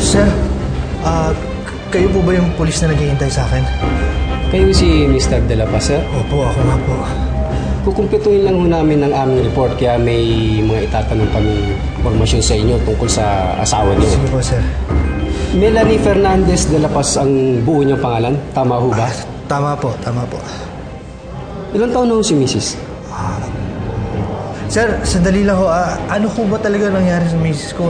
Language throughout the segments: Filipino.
Sir, kayo po ba yung pulis na naghihintay sa akin? Kayo si Mr. De La Paz, sir? Opo, ako nga po. Kukumpletuhin lang ho namin ang aming report kaya may mga itatanong kami informasyon sa inyo tungkol sa asawa niyo. Sige po, sir. Melanie Fernandez De La Paz ang buo niyang pangalan. Tama ho ba? Tama po, tama po. Ilang taon na ho si Mrs.? Sir, sandali lang ho. Ano ho ba talaga nangyari sa misis ko?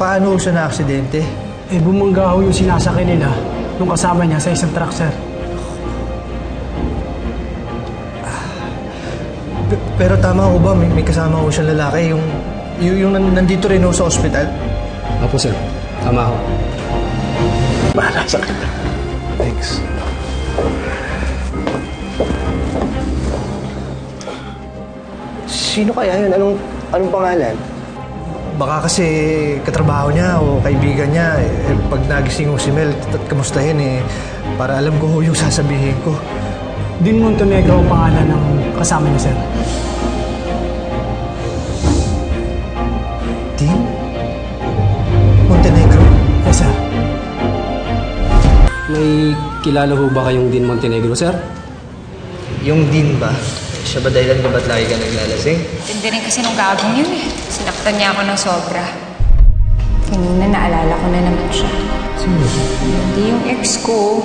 Paano ho siya na-aksidente? Bumangga ho yung sinasakay nila nung kasama niya sa isang truck, sir. Pero tama ho ba? May kasama ho siya lalaki. Yung nandito rin ho sa ospital? Opo, sir. Tama ho. Bahala sa akin. Thanks. Sino kaya yun? Anong pangalan? Baka kasi katrabaho niya o kaibigan niya. Pag nagising ho si Mel, kamustahin para alam ko ho yung sasabihin ko. Din Montenegro ang pangalan ng kasama niya, sir. Din? Montenegro? Yes, sir. May kilala ho ba kayong Din Montenegro, sir? Yung Dean ba? Siya ba dahilan kung ba't lagi ka naglalasing? Tindi rin kasi nung gagong yun eh. Sinaktan niya ako ng sobra. Kanina naalala ko na naman siya. Sino? Hindi yung ex ko.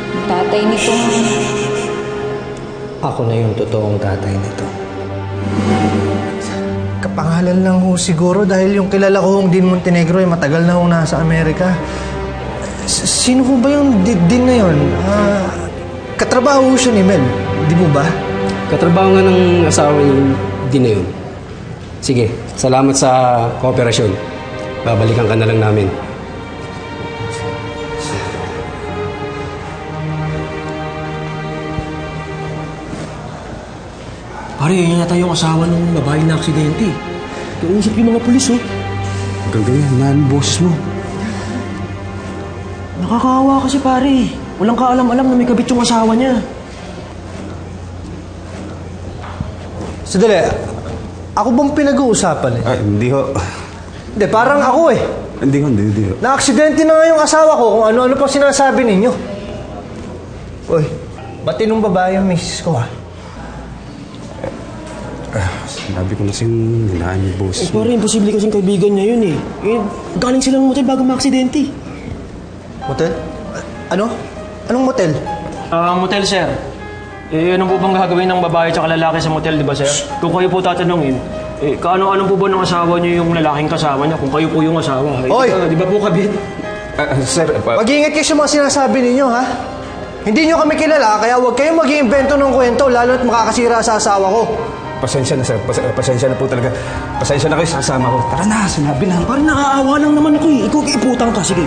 Yung tatay nitong... Ako na yung totoong tatay nito. Kapangalan lang ho siguro dahil yung kilala ko hong Din Montenegro ay matagal na hong nasa Amerika. Sino ho ba yung Din na yun? Katrabaho ho siya ni Mel, di mo ba? Katrabaho nga ng asawa niyo din na yun. Sige, salamat sa kooperasyon. Babalikan ka na lang namin. Pare, yan yata yung asawa ng babae na aksidente. Kausap yung mga pulis, oh. Hanggang ganyan, ang boses mo. Nakakaawa kasi, pare. Walang kaalam-alam na may kabit yung asawa niya. Sadali, ako bang pinag-uusapan eh? Hindi ho. Hindi, parang ako eh. Hindi ho. Na-aksidente na nga yung asawa ko kung ano-ano pang sinasabi ninyo. Uy, ba't tinong babae yung misis ko ha? Sinabi ko na siyang hinaan yung boss. Pare, imposible kasing kaibigan niya yun eh. Galing silang motel bago ma-aksidente. Motel? Ano? Anong motel? Motel, sir. Ano po bang gagawin ng babae at lalaki sa motel, di ba, sir? Kung kayo po tatanungin, kaano-ano po ba ng asawa niyo yung lalaking kasama niya kung kayo po yung asawa? Hoy! Di ba po kabit? Sir, Mag-iingat kayo sa mga sinasabi ninyo, ha? Hindi nyo kami kilala, kaya huwag kayong mag-iimbento ng kwento, lalo at makakasira sa asawa ko. pasensya na, sir. Pasensya na po talaga. Pasensya na kayo sa kasama ko. Tara na, sinabi na. Parang nakaawa lang naman ako eh. Ikaw kiiputan ka, sige.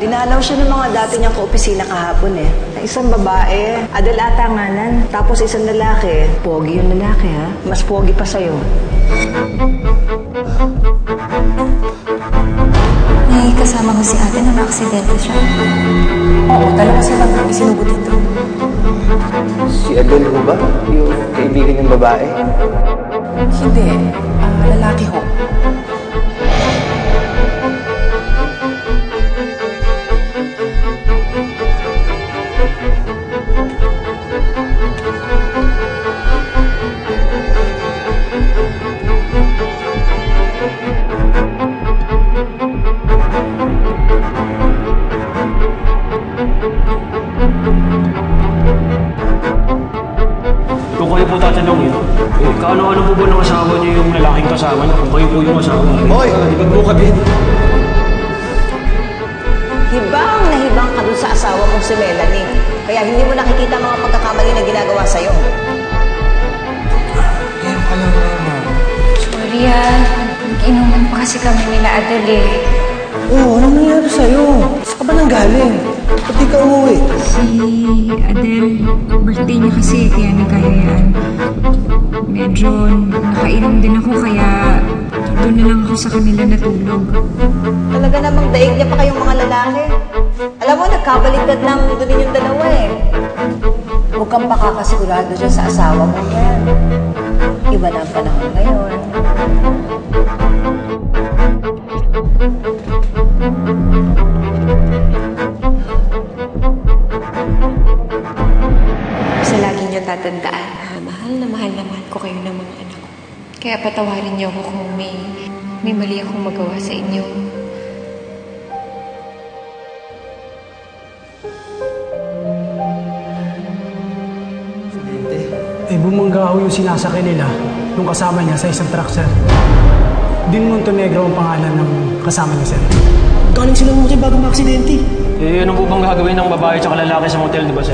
Dinalaw siya ng mga dati niyang kaopisina kahapon eh. Isang babae, Adel ata ngalan. Tapos isang lalaki. Pogi yung lalaki ha. Mas pogi pa sa'yo. May kasama ko si ate na na-aksidente siya. Oo, dalawa sila may sinugod dito. Si Adel ho ba? Yung kaibigan ng babae? Hindi. Lalaki ho. Kung kayo po tatanungin, kaano-ano po ba ng asawa niyo yung lalaking kasama niyo? Kung kayo po yung asawa. Hoy! Di ba po kabit? Hibang na hibang ka dun sa asawa mong si Melanie. Kaya hindi mo nakikita mga pagkakamali na ginagawa sa'yo. Sorry nag-inuman pa kasi kami nila Adel eh. Oo, anong nangyari sa'yo? Saan ka ba nang galing? Ba't di ka umuwi? Si Adel, birthday niya kasi kaya nagkayayaan. Medyo nakainom din ako kaya doon na lang ako sa kanila natulog. Talaga namang daig niya pa kayong mga lalaki. Alam mo, nagkabaligtad lang doon yung dalawa eh. Huwag kang pakakasigurado dyan sa asawa mo yan. Iba na ang panahon ngayon. Sa lagi niyo tatandaan, na mahal ko kayo ng mga anak ko. Kaya patawarin niyo ako kung may mali akong magawa sa inyo. Eh, bumangga ho yung sinasakay nila nung kasama niya sa isang truck, sir. Din Montenegro ang pangalan ng kasama niya, sir. Galing silang motel bago maaksidente. Eh, ano po bang gagawin ng babae at lalaki sa motel, di ba, sir?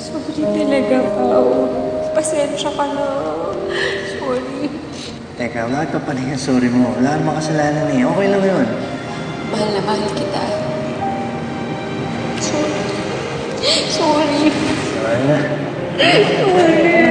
Sorry talaga, Pao. Pasensya ka na. Sorry. Teka, bakit papanig ang sorry mo? Wala namang kasalanan eh. Okay lang yun. Mahal na mahal kita. Sorry. Sorry. Sorry na. Sorry.